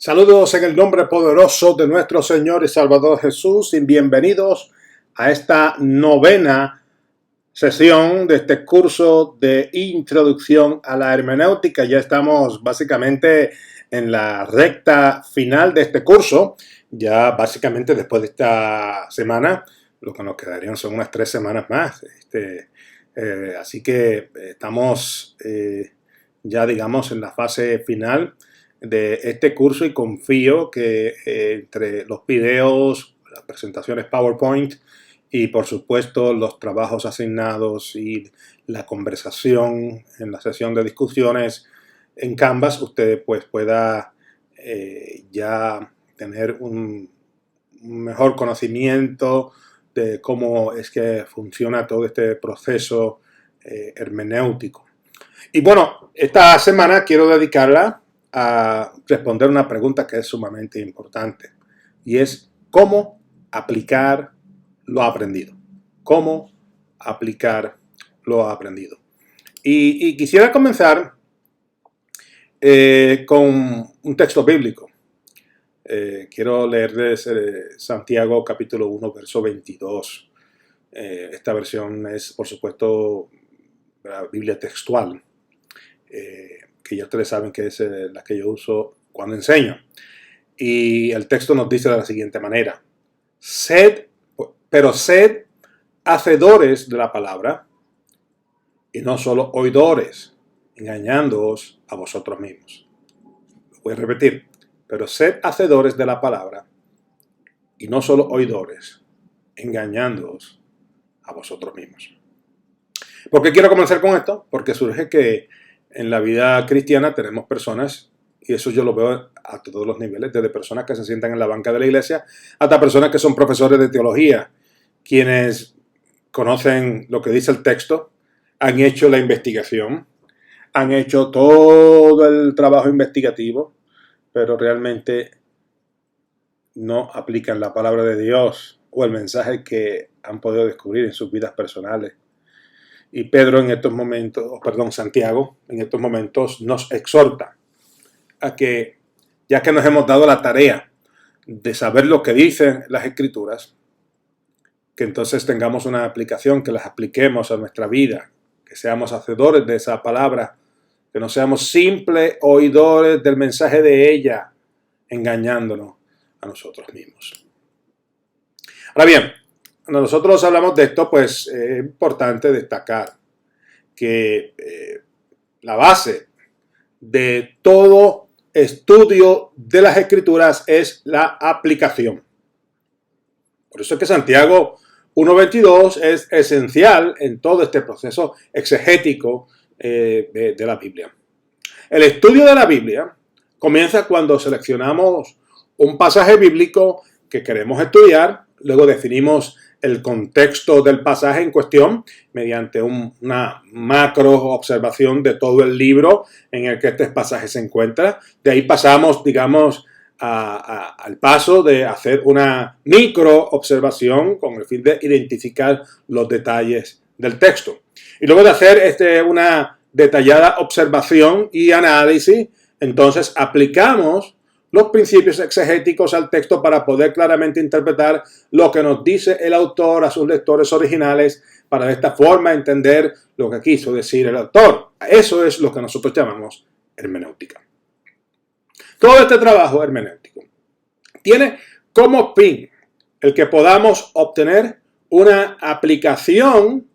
Saludos en el nombre poderoso de nuestro Señor y Salvador Jesús y bienvenidos a esta novena sesión de este curso de introducción a la hermenéutica. Ya estamos básicamente en la recta final de este curso. Ya básicamente después de esta semana, lo que nos quedarían son unas 3 semanas más. Así que estamos ya digamos en la fase final de este curso y confío que entre los videos, las presentaciones PowerPoint y por supuesto los trabajos asignados y la conversación en la sesión de discusiones en Canvas, usted pues pueda ya tener un mejor conocimiento de cómo es que funciona todo este proceso hermenéutico. Y bueno, esta semana quiero dedicarla a responder una pregunta que es sumamente importante y es ¿cómo aplicar lo aprendido? ¿Cómo aplicar lo aprendido? Y quisiera comenzar con un texto bíblico. Quiero leerles Santiago capítulo 1, verso 22. Esta versión es, por supuesto, la Biblia textual. Que ya ustedes saben que es la que yo uso cuando enseño. Y el texto nos dice de la siguiente manera: sed hacedores de la palabra y no solo oidores, engañándoos a vosotros mismos. Lo voy a repetir: pero sed hacedores de la palabra y no solo oidores, engañándoos a vosotros mismos. ¿Por qué quiero comenzar con esto? Porque surge que en la vida cristiana tenemos personas, y eso yo lo veo a todos los niveles, desde personas que se sientan en la banca de la iglesia hasta personas que son profesores de teología, quienes conocen lo que dice el texto, han hecho la investigación, han hecho todo el trabajo investigativo, pero realmente no aplican la palabra de Dios o el mensaje que han podido descubrir en sus vidas personales. Y Pedro en estos momentos, Santiago, en estos momentos nos exhorta a que, ya que nos hemos dado la tarea de saber lo que dicen las Escrituras, que entonces tengamos una aplicación, que las apliquemos a nuestra vida, que seamos hacedores de esa palabra, que no seamos simples oidores del mensaje de ella, engañándonos a nosotros mismos. Ahora bien, cuando nosotros hablamos de esto, pues es importante destacar que la base de todo estudio de las Escrituras es la aplicación. Por eso es que Santiago 1.22 es esencial en todo este proceso exegético de la Biblia. El estudio de la Biblia comienza cuando seleccionamos un pasaje bíblico que queremos estudiar, luego definimos el contexto del pasaje en cuestión mediante una macro observación de todo el libro en el que este pasaje se encuentra. De ahí pasamos, digamos, al paso de hacer una micro observación con el fin de identificar los detalles del texto. Y luego de hacer una detallada observación y análisis, entonces aplicamos los principios exegéticos al texto para poder claramente interpretar lo que nos dice el autor a sus lectores originales, para de esta forma entender lo que quiso decir el autor. Eso es lo que nosotros llamamos hermenéutica. Todo este trabajo hermenéutico tiene como fin el que podamos obtener una aplicación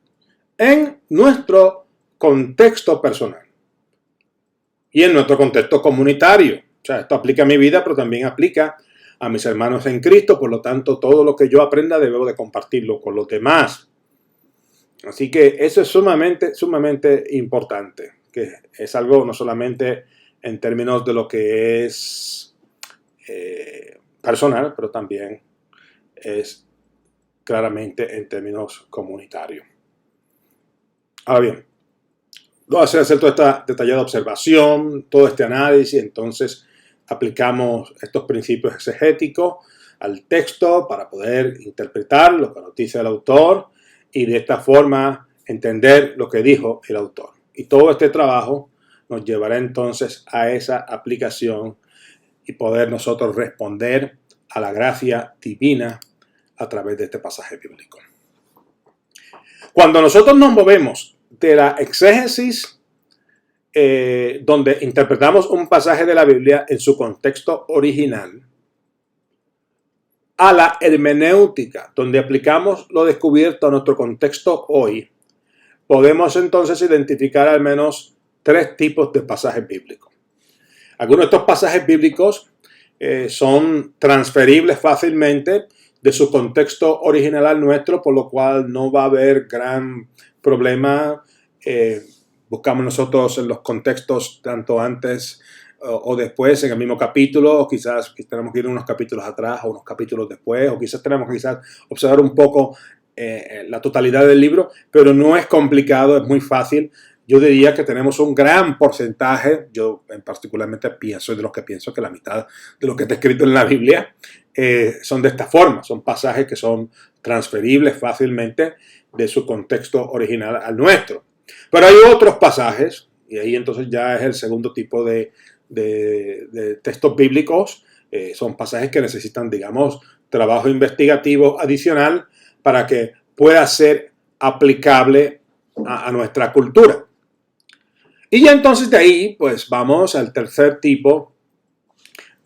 en nuestro contexto personal y en nuestro contexto comunitario. O sea, esto aplica a mi vida, pero también aplica a mis hermanos en Cristo. Por lo tanto, todo lo que yo aprenda debo de compartirlo con los demás. Así que eso es sumamente importante, que es algo no solamente en términos de lo que es personal, pero también es claramente en términos comunitarios. Ahora bien, luego de hacer toda esta detallada observación, todo este análisis, entonces aplicamos estos principios exegéticos al texto para poder interpretar lo que nos dice el autor y de esta forma entender lo que dijo el autor. Y todo este trabajo nos llevará entonces a esa aplicación y poder nosotros responder a la gracia divina a través de este pasaje bíblico. Cuando nosotros nos movemos de la exégesis, donde interpretamos un pasaje de la Biblia en su contexto original, a la hermenéutica, donde aplicamos lo descubierto a nuestro contexto hoy, podemos entonces identificar al menos 3 tipos de pasajes bíblicos. Algunos de estos pasajes bíblicos son transferibles fácilmente de su contexto original al nuestro, por lo cual no va a haber gran problema. Buscamos nosotros en los contextos tanto antes o después en el mismo capítulo, o quizás tenemos que ir unos capítulos atrás o unos capítulos después, o quizás tenemos que observar un poco la totalidad del libro, pero no es complicado, es muy fácil. Yo diría que tenemos un gran porcentaje, yo particularmente soy de los que pienso que la mitad de lo que está escrito en la Biblia son de esta forma, son pasajes que son transferibles fácilmente de su contexto original al nuestro. Pero hay otros pasajes, y ahí entonces ya es el segundo tipo de textos bíblicos, son pasajes que necesitan, digamos, trabajo investigativo adicional para que pueda ser aplicable a nuestra cultura. Y ya entonces de ahí, pues vamos al tercer tipo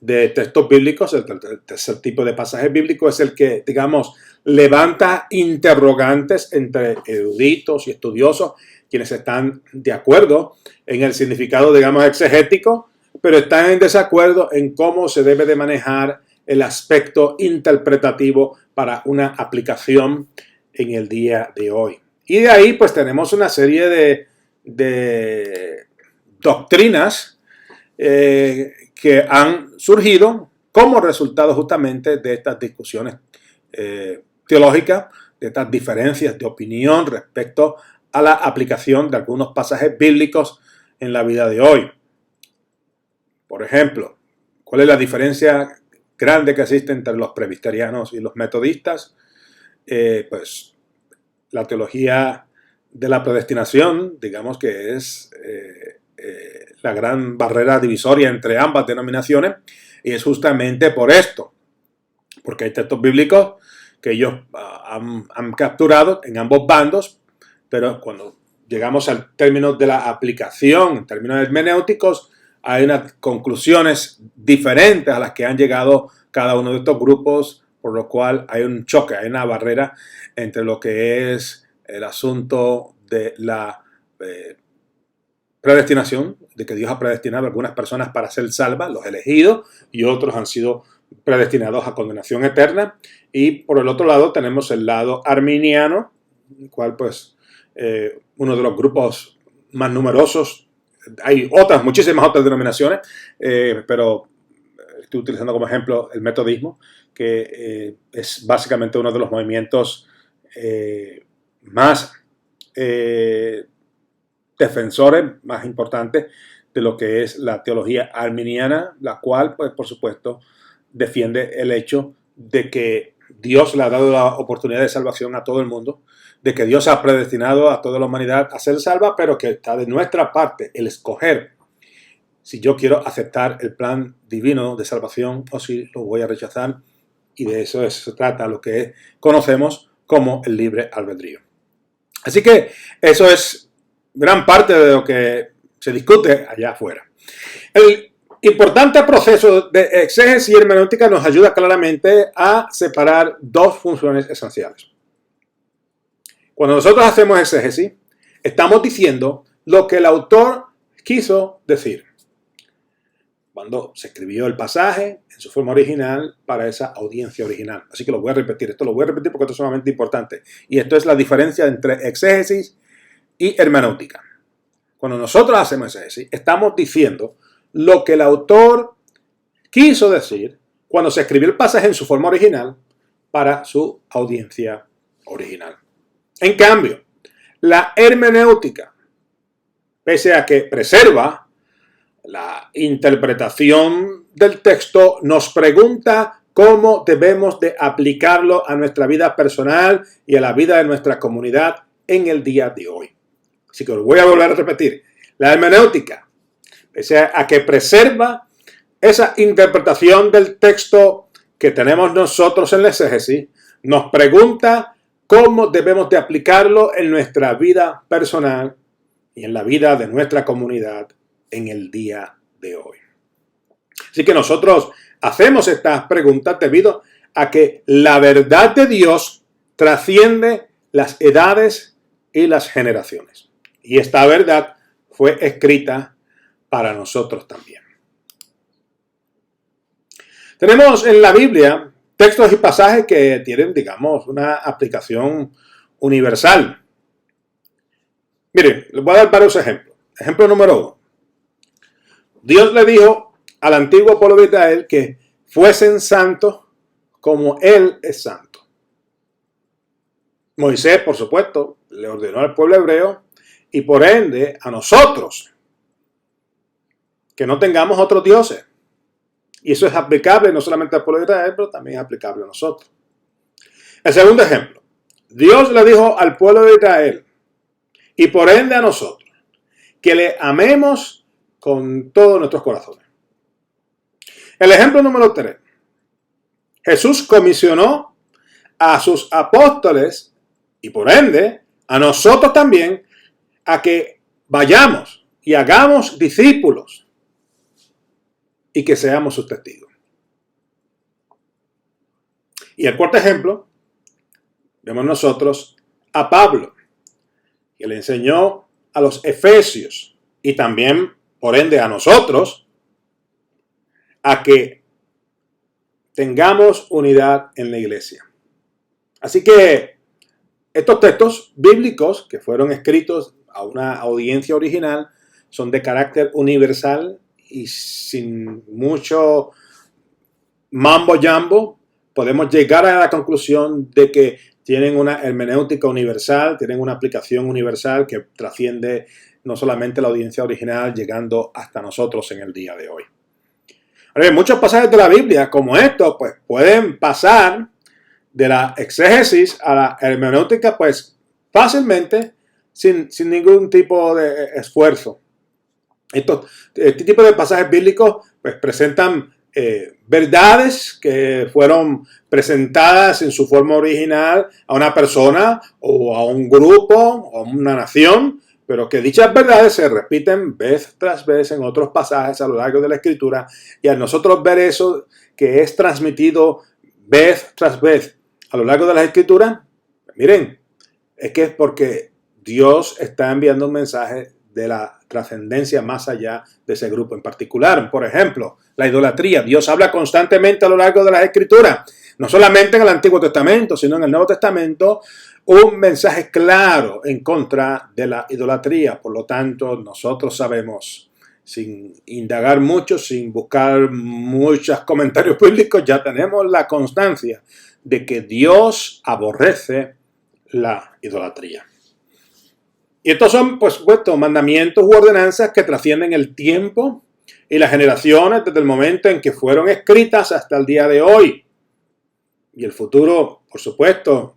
de textos bíblicos. El tercer tipo de pasajes bíblicos es el que, digamos, levanta interrogantes entre eruditos y estudiosos, quienes están de acuerdo en el significado, digamos, exegético, pero están en desacuerdo en cómo se debe de manejar el aspecto interpretativo para una aplicación en el día de hoy. Y de ahí, pues tenemos una serie de doctrinas que han surgido como resultado justamente de estas discusiones teológicas, de estas diferencias de opinión respecto a la aplicación de algunos pasajes bíblicos en la vida de hoy. Por ejemplo, ¿cuál es la diferencia grande que existe entre los presbiterianos y los metodistas? Pues la teología de la predestinación, digamos que es la gran barrera divisoria entre ambas denominaciones, y es justamente por esto, porque hay textos bíblicos que ellos han capturado en ambos bandos, pero cuando llegamos al término de la aplicación, en términos hermenéuticos, hay unas conclusiones diferentes a las que han llegado cada uno de estos grupos, por lo cual hay un choque, hay una barrera entre lo que es el asunto de la predestinación, de que Dios ha predestinado a algunas personas para ser salvas, los elegidos, y otros han sido predestinados a condenación eterna. Y por el otro lado tenemos el lado arminiano, el cual pues uno de los grupos más numerosos. Hay muchísimas otras denominaciones, pero estoy utilizando como ejemplo el metodismo, que es básicamente uno de los movimientos más defensores, más importantes de lo que es la teología arminiana, la cual, pues, por supuesto, defiende el hecho de que Dios le ha dado la oportunidad de salvación a todo el mundo, de que Dios ha predestinado a toda la humanidad a ser salva, pero que está de nuestra parte el escoger si yo quiero aceptar el plan divino de salvación o si lo voy a rechazar. Y de eso se trata lo que conocemos como el libre albedrío. Así que eso es gran parte de lo que se discute allá afuera. El importante proceso de exégesis y hermenéutica nos ayuda claramente a separar dos funciones esenciales. Cuando nosotros hacemos exégesis, estamos diciendo lo que el autor quiso decir cuando se escribió el pasaje en su forma original para esa audiencia original. Así que lo voy a repetir. Esto lo voy a repetir porque esto es sumamente importante. Y esto es la diferencia entre exégesis y hermenéutica. Cuando nosotros hacemos exégesis, estamos diciendo lo que el autor quiso decir cuando se escribió el pasaje en su forma original para su audiencia original. En cambio, la hermenéutica, pese a que preserva la interpretación del texto, nos pregunta cómo debemos de aplicarlo a nuestra vida personal y a la vida de nuestra comunidad en el día de hoy. Así que lo voy a volver a repetir. La hermenéutica, pese a que preserva esa interpretación del texto que tenemos nosotros en la exégesis nos pregunta cómo debemos de aplicarlo en nuestra vida personal y en la vida de nuestra comunidad en el día de hoy. Así que nosotros hacemos estas preguntas debido a que la verdad de Dios trasciende las edades y las generaciones. Y esta verdad fue escrita para nosotros también. Tenemos en la Biblia textos y pasajes que tienen, digamos, una aplicación universal. Miren, les voy a dar varios ejemplos. Ejemplo número 1. Dios le dijo al antiguo pueblo de Israel que fuesen santos como Él es santo. Moisés, por supuesto, le ordenó al pueblo hebreo y por ende a nosotros que no tengamos otros dioses. Y eso es aplicable no solamente al pueblo de Israel, pero también es aplicable a nosotros. El segundo ejemplo. Dios le dijo al pueblo de Israel y por ende a nosotros que le amemos con todos nuestros corazones. El ejemplo número 3. Jesús comisionó a sus apóstoles y por ende a nosotros también a que vayamos y hagamos discípulos y que seamos sus testigos. Y el cuarto ejemplo, vemos nosotros a Pablo, que le enseñó a los efesios y también, por ende, a nosotros, a que tengamos unidad en la iglesia. Así que estos textos bíblicos que fueron escritos a una audiencia original son de carácter universal y sin mucho mambo jambo podemos llegar a la conclusión de que tienen una hermenéutica universal, tienen una aplicación universal que trasciende no solamente la audiencia original, llegando hasta nosotros en el día de hoy. Ahora, muchos pasajes de la Biblia como estos pues pueden pasar de la exégesis a la hermenéutica pues fácilmente sin ningún tipo de esfuerzo. Este tipo de pasajes bíblicos pues presentan verdades que fueron presentadas en su forma original a una persona o a un grupo o a una nación, pero que dichas verdades se repiten vez tras vez en otros pasajes a lo largo de la Escritura, y al nosotros ver eso que es transmitido vez tras vez a lo largo de la Escritura, miren, es que es porque Dios está enviando un mensaje de la trascendencia más allá de ese grupo en particular. Por ejemplo, la idolatría. Dios habla constantemente a lo largo de las Escrituras, no solamente en el Antiguo Testamento, sino en el Nuevo Testamento, un mensaje claro en contra de la idolatría. Por lo tanto, nosotros sabemos, sin indagar mucho, sin buscar muchos comentarios bíblicos, ya tenemos la constancia de que Dios aborrece la idolatría. Y estos son, por supuesto, mandamientos u ordenanzas que trascienden el tiempo y las generaciones desde el momento en que fueron escritas hasta el día de hoy. Y el futuro, por supuesto,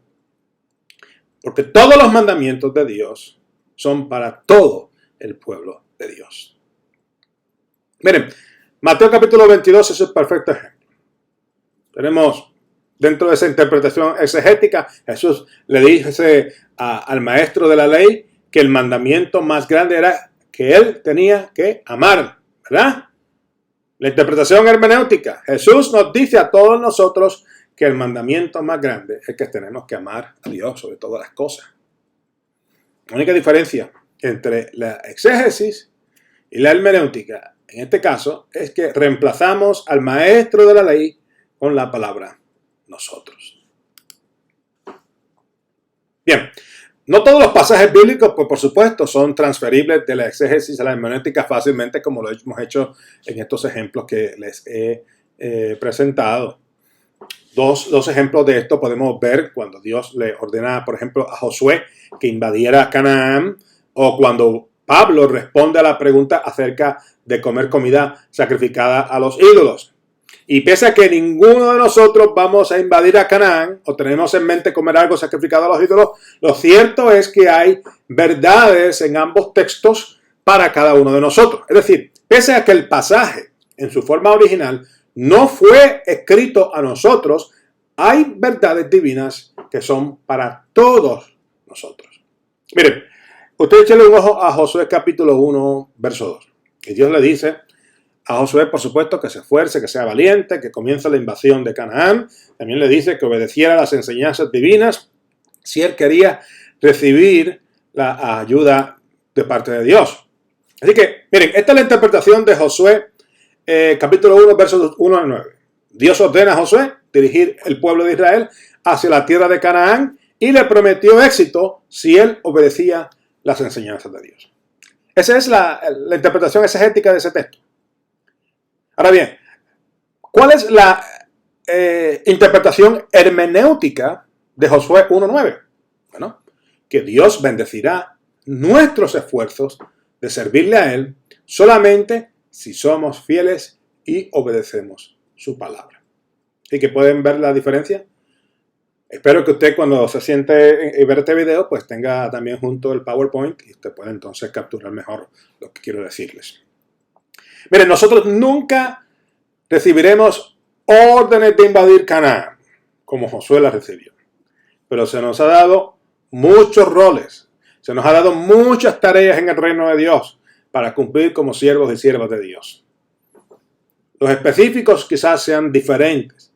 porque todos los mandamientos de Dios son para todo el pueblo de Dios. Miren, Mateo capítulo 22 es el perfecto ejemplo. Tenemos dentro de esa interpretación exegética, Jesús le dice al maestro de la ley que el mandamiento más grande era que él tenía que amar, ¿verdad? La interpretación hermenéutica. Jesús nos dice a todos nosotros que el mandamiento más grande es que tenemos que amar a Dios sobre todas las cosas. La única diferencia entre la exégesis y la hermenéutica, en este caso, es que reemplazamos al maestro de la ley con la palabra nosotros. Bien. No todos los pasajes bíblicos, pues por supuesto, son transferibles de la exégesis a la hermenéutica fácilmente, como lo hemos hecho en estos ejemplos que les he presentado. Dos ejemplos de esto podemos ver cuando Dios le ordena, por ejemplo, a Josué que invadiera Canaán, o cuando Pablo responde a la pregunta acerca de comer comida sacrificada a los ídolos. Y pese a que ninguno de nosotros vamos a invadir a Canaán o tenemos en mente comer algo sacrificado a los ídolos, lo cierto es que hay verdades en ambos textos para cada uno de nosotros. Es decir, pese a que el pasaje en su forma original, no fue escrito a nosotros, hay verdades divinas que son para todos nosotros. Miren, usted échale un ojo a Josué capítulo 1, verso 2. Y Dios le dice a Josué, por supuesto, que se esfuerce, que sea valiente, que comience la invasión de Canaán. También le dice que obedeciera las enseñanzas divinas si él quería recibir la ayuda de parte de Dios. Así que, miren, esta es la interpretación de Josué, capítulo 1, versos 1 al 9. Dios ordena a Josué dirigir el pueblo de Israel hacia la tierra de Canaán y le prometió éxito si él obedecía las enseñanzas de Dios. Esa es la interpretación exegética de ese texto. Ahora bien, ¿cuál es la interpretación hermenéutica de Josué 1.9? Bueno, que Dios bendecirá nuestros esfuerzos de servirle a Él solamente si somos fieles y obedecemos su palabra. ¿Y que pueden ver la diferencia? Espero que usted cuando se siente y ver este video pues tenga también junto el PowerPoint y usted pueda entonces capturar mejor lo que quiero decirles. Miren, nosotros nunca recibiremos órdenes de invadir Canaán como Josué las recibió. Pero se nos ha dado muchos roles, se nos ha dado muchas tareas en el reino de Dios para cumplir como siervos y siervas de Dios. Los específicos quizás sean diferentes,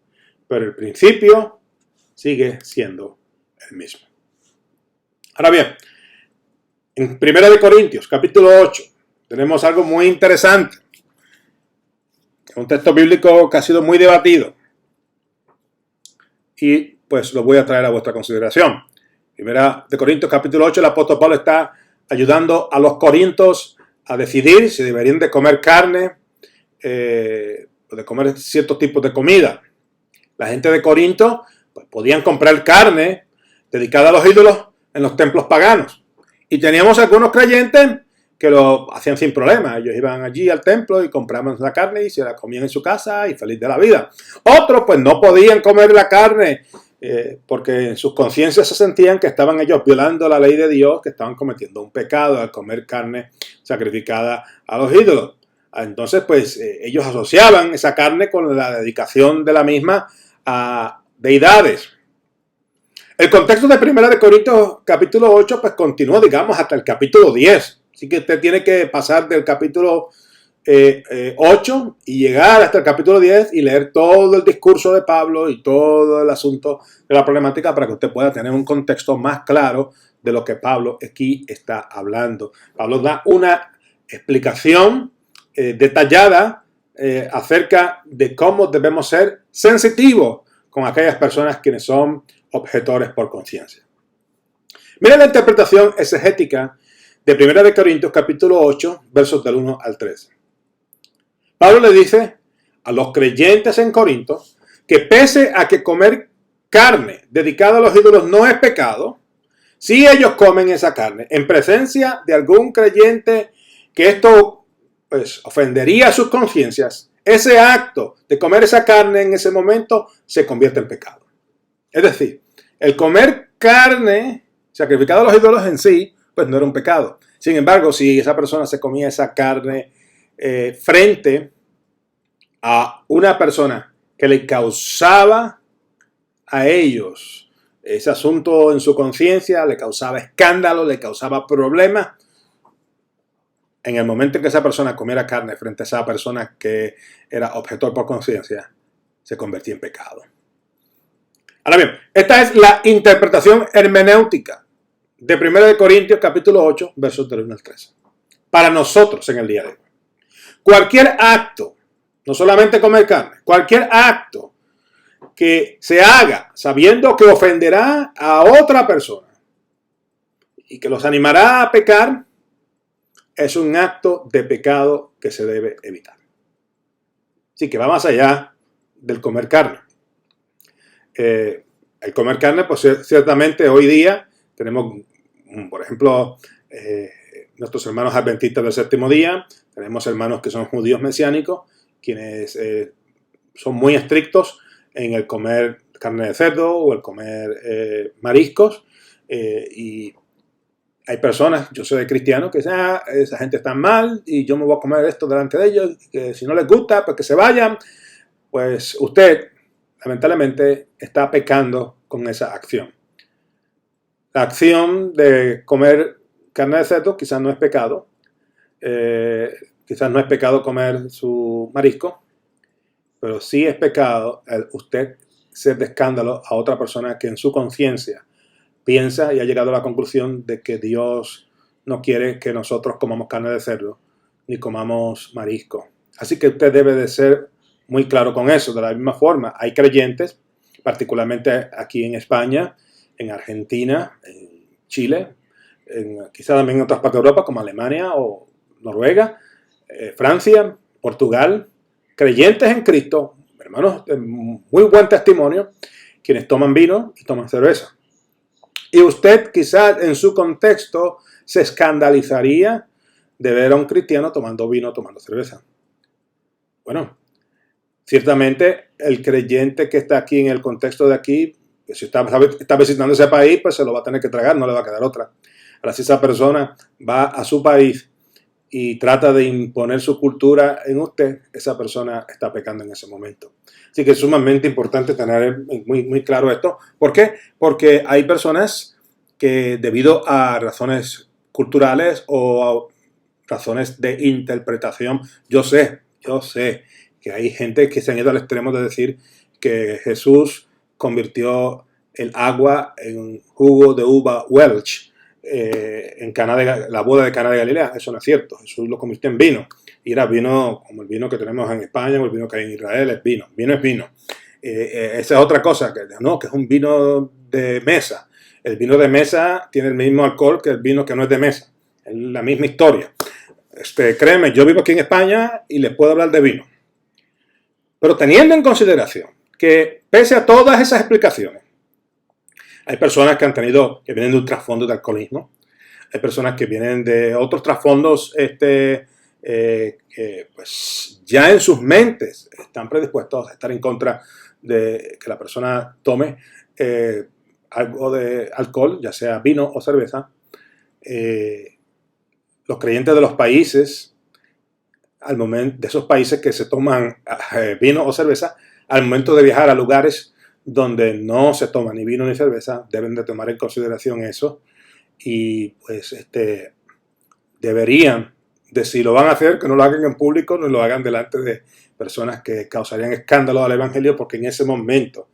pero el principio sigue siendo el mismo. Ahora bien, en 1 Corintios, capítulo 8, tenemos algo muy interesante. Es un texto bíblico que ha sido muy debatido. Y pues lo voy a traer a vuestra consideración. 1 Corintios, capítulo 8, el apóstol Pablo está ayudando a los corintios a decidir si deberían de comer carne o de comer ciertos tipos de comida. La gente de Corinto pues, podían comprar carne dedicada a los ídolos en los templos paganos. Y teníamos algunos creyentes que lo hacían sin problema. Ellos iban allí al templo y compraban la carne y se la comían en su casa y feliz de la vida. Otros pues no podían comer la carne porque en sus conciencias se sentían que estaban ellos violando la ley de Dios, que estaban cometiendo un pecado al comer carne sacrificada a los ídolos. Entonces pues ellos asociaban esa carne con la dedicación de la misma a deidades. El contexto de 1 Corintios capítulo 8 pues continúa, digamos, hasta el capítulo 10. Así que usted tiene que pasar del capítulo 8 y llegar hasta el capítulo 10 y leer todo el discurso de Pablo y todo el asunto de la problemática para que usted pueda tener un contexto más claro de lo que Pablo aquí está hablando. Pablo da una explicación detallada acerca de cómo debemos ser sensitivos con aquellas personas quienes son objetores por conciencia. Mira la interpretación exegética de 1 Corintios capítulo 8, versos del 1 al 13. Pablo le dice a los creyentes en Corinto que pese a que comer carne dedicada a los ídolos no es pecado, si ellos comen esa carne en presencia de algún creyente que esto pues, ofendería a sus conciencias, ese acto de comer esa carne en ese momento se convierte en pecado. Es decir, el comer carne sacrificada a los ídolos en sí, pues no era un pecado. Sin embargo, si esa persona se comía esa carne frente a una persona que le causaba a ellos ese asunto en su conciencia, le causaba escándalo, le causaba problemas, en el momento en que esa persona comiera carne frente a esa persona que era objetor por conciencia, se convertía en pecado. Ahora bien, esta es la interpretación hermenéutica de 1 Corintios capítulo 8, versos del 1 al 13. Para nosotros en el día de hoy. Cualquier acto, no solamente comer carne, cualquier acto que se haga sabiendo que ofenderá a otra persona y que los animará a pecar, es un acto de pecado que se debe evitar. Así que va más allá del comer carne. El comer carne, pues ciertamente hoy día tenemos, por ejemplo, nuestros hermanos adventistas del séptimo día, tenemos hermanos que son judíos mesiánicos, quienes son muy estrictos en el comer carne de cerdo o el comer mariscos, y hay personas, yo soy cristiano, que dicen, esa gente está mal y yo me voy a comer esto delante de ellos, que si no les gusta, pues que se vayan. Pues usted, lamentablemente, está pecando con esa acción. La acción de comer carne de cerdo quizás no es pecado, quizás no es pecado comer su marisco, pero sí es pecado el usted ser de escándalo a otra persona que en su conciencia piensa y ha llegado a la conclusión de que Dios no quiere que nosotros comamos carne de cerdo ni comamos marisco. Así que usted debe de ser muy claro con eso. De la misma forma, hay creyentes, particularmente aquí en España, en Argentina, en Chile, quizá también en otras partes de Europa como Alemania o Noruega, Francia, Portugal, creyentes en Cristo, hermanos de muy buen testimonio, quienes toman vino y toman cerveza. Y usted quizás en su contexto se escandalizaría de ver a un cristiano tomando vino, tomando cerveza. Bueno, ciertamente el creyente que está aquí en el contexto de aquí, pues si está visitando ese país, pues se lo va a tener que tragar, no le va a quedar otra. Ahora, si esa persona va a su país y trata de imponer su cultura en usted, esa persona está pecando en ese momento. Así que es sumamente importante tener muy claro esto. ¿Por qué? Porque hay personas que debido a razones culturales o a razones de interpretación, yo sé que hay gente que se han ido al extremo de decir que Jesús convirtió el agua en jugo de uva Welch en la boda de Cana de Galilea. Eso no es cierto. Jesús lo convirtió en vino. Y era vino como el vino que tenemos en España o el vino que hay en Israel. Es vino. Vino es vino. Esa es otra cosa. Que es un vino de mesa. El vino de mesa tiene el mismo alcohol que el vino que no es de mesa. Es la misma historia. Créeme, yo vivo aquí en España y les puedo hablar de vino. Pero teniendo en consideración que pese a todas esas explicaciones, hay personas que vienen de un trasfondo de alcoholismo, hay personas que vienen de otros trasfondos pues ya en sus mentes están predispuestos a estar en contra de que la persona tome algo de alcohol, ya sea vino o cerveza. Los creyentes de los países, al momento de esos países que se toman vino o cerveza, al momento de viajar a lugares donde no se toma ni vino ni cerveza, deben de tomar en consideración eso y pues deberían de, si lo van a hacer, que no lo hagan en público, no lo hagan delante de personas que causarían escándalo al evangelio, porque en ese momento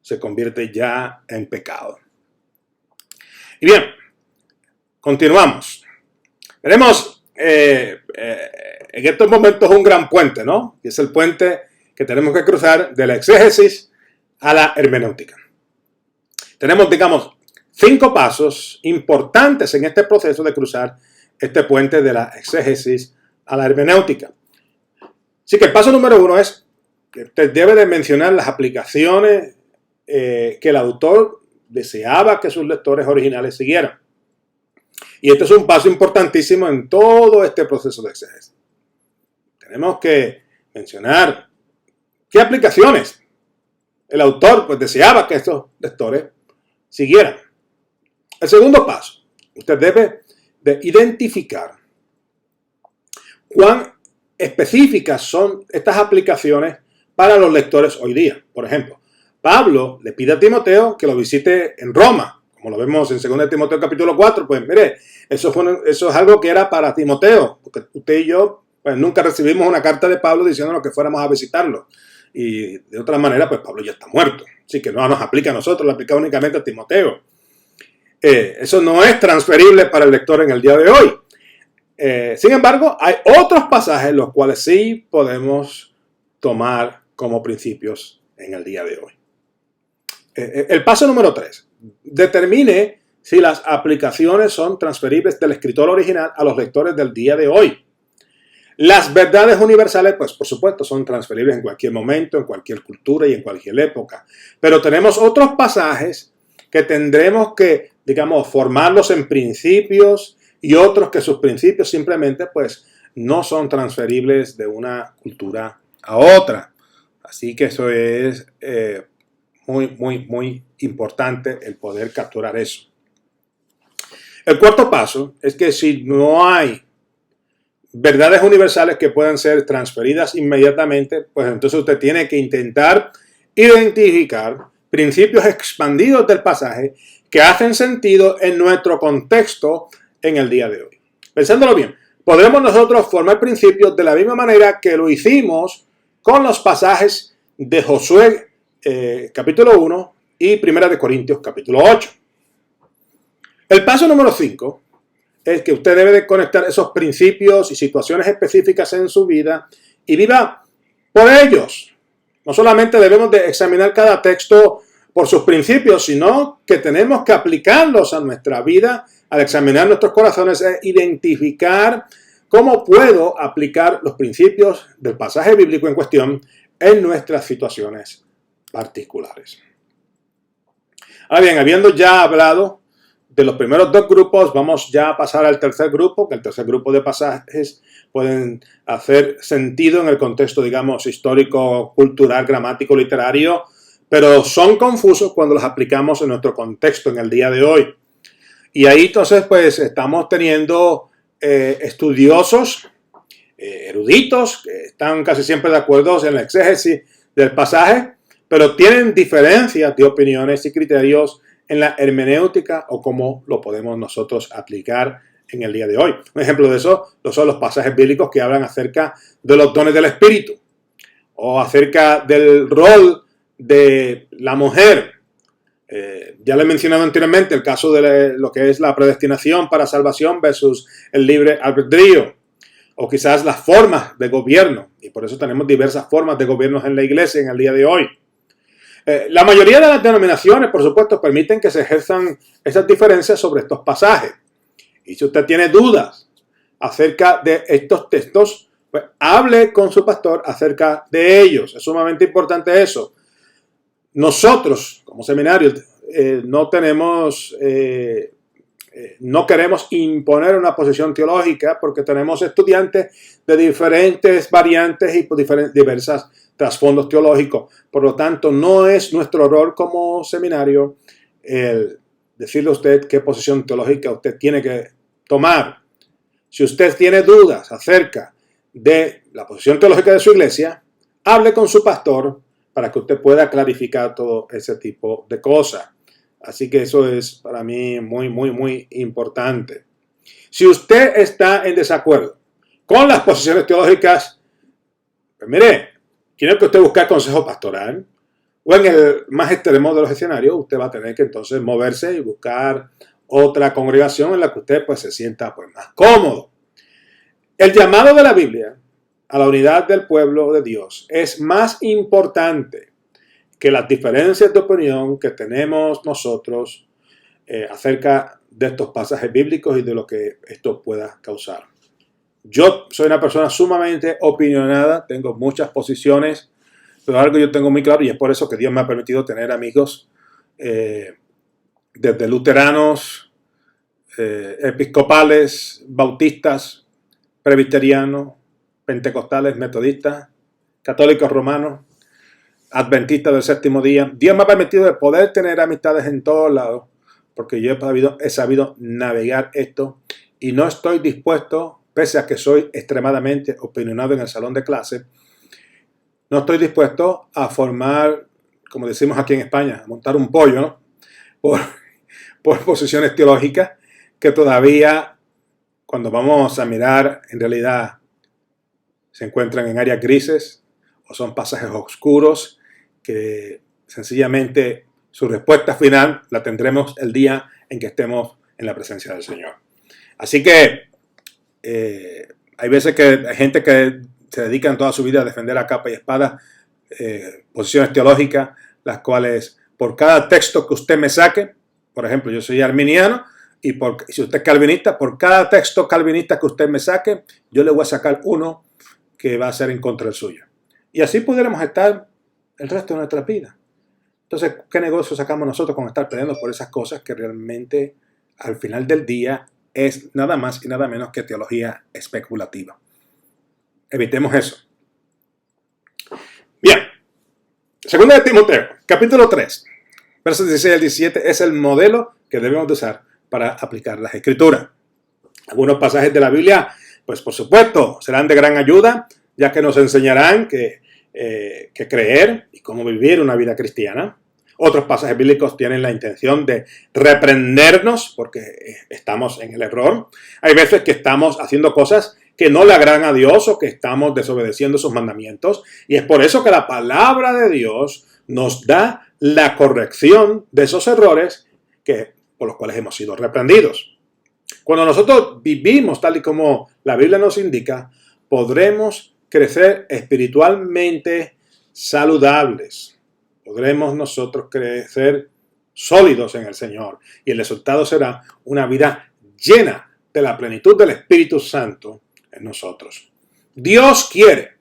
se convierte ya en pecado. Y bien, continuamos. Veremos en estos momentos un gran puente, ¿no? Que es el puente que tenemos que cruzar de la exégesis a la hermenéutica. Tenemos, digamos, 5 pasos importantes en este proceso de cruzar este puente de la exégesis a la hermenéutica. Así que el paso número 1 es que usted debe de mencionar las aplicaciones que el autor deseaba que sus lectores originales siguieran. Y este es un paso importantísimo en todo este proceso de exégesis. Tenemos que mencionar qué aplicaciones el autor pues deseaba que estos lectores siguieran. El segundo paso, usted debe de identificar cuán específicas son estas aplicaciones para los lectores hoy día. Por ejemplo, Pablo le pide a Timoteo que lo visite en Roma, como lo vemos en 2 Timoteo capítulo 4, pues mire, eso es algo que era para Timoteo, porque usted y yo pues nunca recibimos una carta de Pablo diciéndonos que fuéramos a visitarlo. Y de otra manera, pues Pablo ya está muerto. Así que no nos aplica a nosotros, lo aplica únicamente a Timoteo. Eso no es transferible para el lector en el día de hoy. Sin embargo, hay otros pasajes los cuales sí podemos tomar como principios en el día de hoy. El paso número 3. Determine si las aplicaciones son transferibles del escritor original a los lectores del día de hoy. Las verdades universales, pues por supuesto, son transferibles en cualquier momento, en cualquier cultura y en cualquier época. Pero tenemos otros pasajes que tendremos que, digamos, formarlos en principios y otros que sus principios simplemente, pues, no son transferibles de una cultura a otra. Así que eso es muy importante el poder capturar eso. El cuarto paso es que si no hay verdades universales que puedan ser transferidas inmediatamente, pues entonces usted tiene que intentar identificar principios expandidos del pasaje que hacen sentido en nuestro contexto en el día de hoy. Pensándolo bien, podremos nosotros formar principios de la misma manera que lo hicimos con los pasajes de Josué capítulo 1 y Primera de Corintios capítulo 8. El paso número 5 es que usted debe de conectar esos principios y situaciones específicas en su vida y viva por ellos. No solamente debemos de examinar cada texto por sus principios, sino que tenemos que aplicarlos a nuestra vida al examinar nuestros corazones e identificar cómo puedo aplicar los principios del pasaje bíblico en cuestión en nuestras situaciones particulares. Ahora bien, habiendo ya hablado de los primeros dos grupos, vamos ya a pasar al tercer grupo, que el tercer grupo de pasajes pueden hacer sentido en el contexto, digamos, histórico, cultural, gramático, literario, pero son confusos cuando los aplicamos en nuestro contexto en el día de hoy. Y ahí entonces pues estamos teniendo estudiosos, eruditos, que están casi siempre de acuerdo en la exégesis del pasaje, pero tienen diferencias de opiniones y criterios en la hermenéutica o cómo lo podemos nosotros aplicar en el día de hoy. Un ejemplo de eso son los pasajes bíblicos que hablan acerca de los dones del Espíritu o acerca del rol de la mujer. Ya lo he mencionado anteriormente, el caso de lo que es la predestinación para salvación versus el libre albedrío, o quizás las formas de gobierno, y por eso tenemos diversas formas de gobiernos en la iglesia en el día de hoy. La mayoría de las denominaciones, por supuesto, permiten que se ejerzan esas diferencias sobre estos pasajes. Y si usted tiene dudas acerca de estos textos, pues hable con su pastor acerca de ellos. Es sumamente importante eso. Nosotros, como seminario, no queremos imponer una posición teológica porque tenemos estudiantes de diferentes variantes y diversas trasfondos teológicos. Por lo tanto, no es nuestro rol como seminario el decirle a usted qué posición teológica usted tiene que tomar. Si usted tiene dudas acerca de la posición teológica de su iglesia, hable con su pastor para que usted pueda clarificar todo ese tipo de cosas. Así que eso es para mí muy, muy, muy importante. Si usted está en desacuerdo con las posiciones teológicas, pues mire, tiene que usted buscar consejo pastoral, o en el más extremo de los escenarios, usted va a tener que entonces moverse y buscar otra congregación en la que usted pues se sienta pues más cómodo. El llamado de la Biblia a la unidad del pueblo de Dios es más importante que las diferencias de opinión que tenemos nosotros acerca de estos pasajes bíblicos y de lo que esto pueda causar. Yo soy una persona sumamente opinionada, tengo muchas posiciones, pero algo yo tengo muy claro y es por eso que Dios me ha permitido tener amigos desde luteranos, episcopales, bautistas, presbiterianos, pentecostales, metodistas, católicos romanos, adventistas del séptimo día. Dios me ha permitido de poder tener amistades en todos lados porque yo he sabido navegar esto y no estoy dispuesto, pese a que soy extremadamente opinionado en el salón de clase, no estoy dispuesto a formar, como decimos aquí en España, a montar un pollo, ¿no? por posiciones teológicas que todavía, cuando vamos a mirar, en realidad se encuentran en áreas grises o son pasajes oscuros que sencillamente su respuesta final la tendremos el día en que estemos en la presencia del Señor. Así que hay veces que hay gente que se dedica en toda su vida a defender a capa y espada posiciones teológicas, las cuales por cada texto que usted me saque, por ejemplo, yo soy arminiano, y si usted es calvinista, por cada texto calvinista que usted me saque, yo le voy a sacar uno que va a ser en contra del suyo. Y así podremos estar el resto de nuestra vida. Entonces, ¿qué negocio sacamos nosotros con estar peleando por esas cosas que realmente al final del día es nada más y nada menos que teología especulativa? Evitemos eso. Bien, segunda de Timoteo, capítulo 3, versos 16 al 17, es el modelo que debemos de usar para aplicar las Escrituras. Algunos pasajes de la Biblia, pues por supuesto, serán de gran ayuda, ya que nos enseñarán que creer y cómo vivir una vida cristiana. Otros pasajes bíblicos tienen la intención de reprendernos porque estamos en el error. Hay veces que estamos haciendo cosas que no le agradan a Dios o que estamos desobedeciendo sus mandamientos. Y es por eso que la palabra de Dios nos da la corrección de esos errores por los cuales hemos sido reprendidos. Cuando nosotros vivimos tal y como la Biblia nos indica, podremos crecer espiritualmente saludables. Podremos nosotros crecer sólidos en el Señor. Y el resultado será una vida llena de la plenitud del Espíritu Santo en nosotros. Dios quiere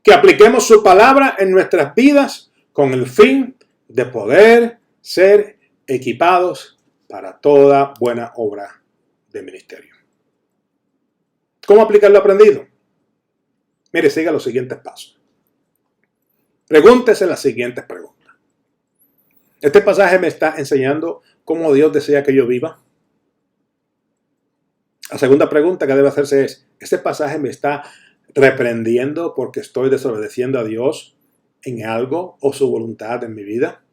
que apliquemos su palabra en nuestras vidas con el fin de poder ser equipados para toda buena obra de ministerio. ¿Cómo aplicar lo aprendido? Mire, siga los siguientes pasos. Pregúntese las siguientes preguntas. ¿Este pasaje me está enseñando cómo Dios desea que yo viva? La segunda pregunta que debe hacerse es, ¿este pasaje me está reprendiendo porque estoy desobedeciendo a Dios en algo o su voluntad en mi vida?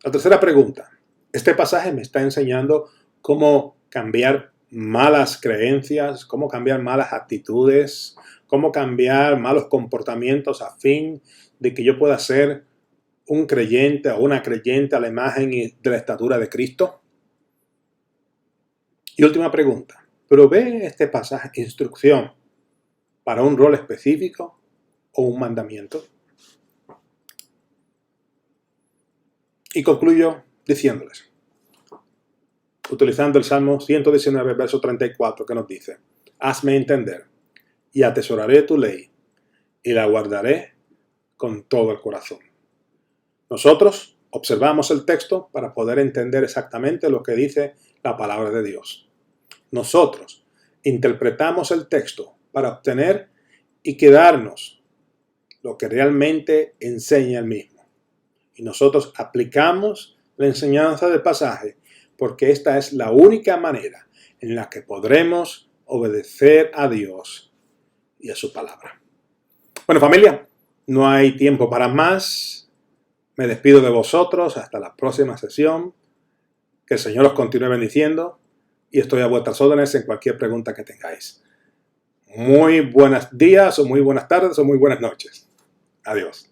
La tercera pregunta, ¿este pasaje me está enseñando cómo cambiar malas creencias, cómo cambiar malas actitudes, cómo cambiar malos comportamientos a fin de que yo pueda ser un creyente o una creyente a la imagen y de la estatura de Cristo? Y última pregunta, ¿provee este pasaje instrucción para un rol específico o un mandamiento? Y concluyo diciéndoles, utilizando el Salmo 119, verso 34, que nos dice, hazme entender y atesoraré tu ley y la guardaré con todo el corazón. Nosotros observamos el texto para poder entender exactamente lo que dice la palabra de Dios. Nosotros interpretamos el texto para obtener y quedarnos lo que realmente enseña el mismo. Y nosotros aplicamos la enseñanza del pasaje porque esta es la única manera en la que podremos obedecer a Dios y a su palabra. Bueno, familia, no hay tiempo para más. Me despido de vosotros hasta la próxima sesión. Que el Señor os continúe bendiciendo y estoy a vuestras órdenes en cualquier pregunta que tengáis. Muy buenos días o muy buenas tardes o muy buenas noches. Adiós.